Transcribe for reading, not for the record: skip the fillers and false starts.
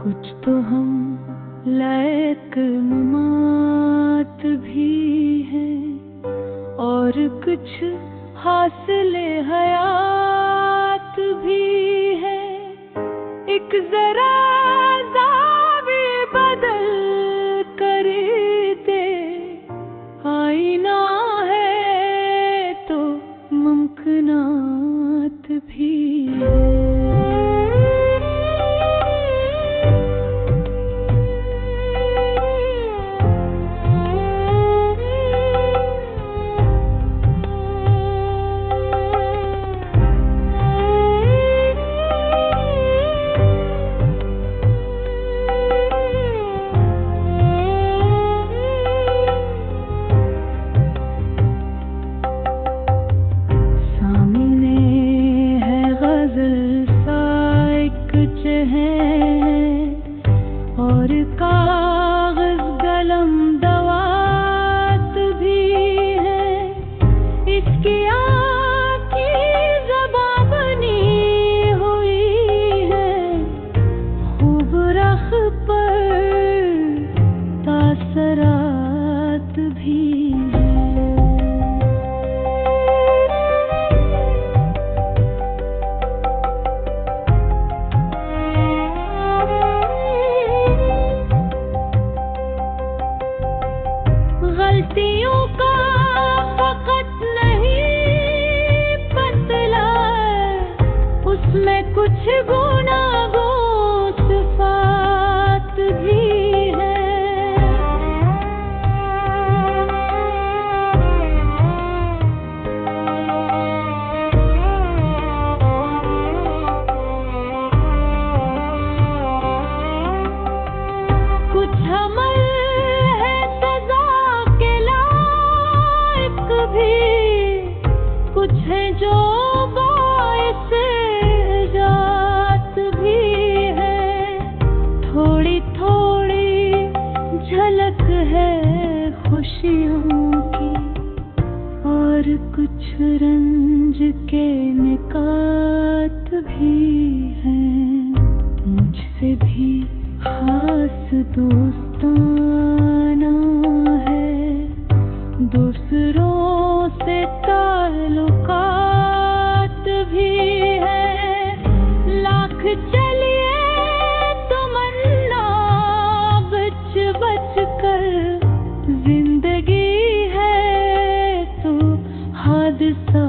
कुछ तो हम लायक ममात भी हैं और कुछ हासिले हयात भी है। एक जरा ज़ाविया बदल कर दे, आईना है तो मुमकिनात भी है। और कागज कलम दवात भी है। इसकी आँखें ज़बां बनी हुई है, खूब रख पर तासरात भी है। गलतियों का फकत नहीं पतला, उसमें कुछ गुनाहों सिफात भी है। कुछ अमल कुछ है जो बाइस जात भी है। थोड़ी थोड़ी झलक है खुशियों की और कुछ रंज के निकात भी हैं। मुझसे भी खास दोस्ताना है, दूसरों से ताल्लुकात भी है। लाख चलिए तमन्ना बच बच कर, जिंदगी है तो हादसा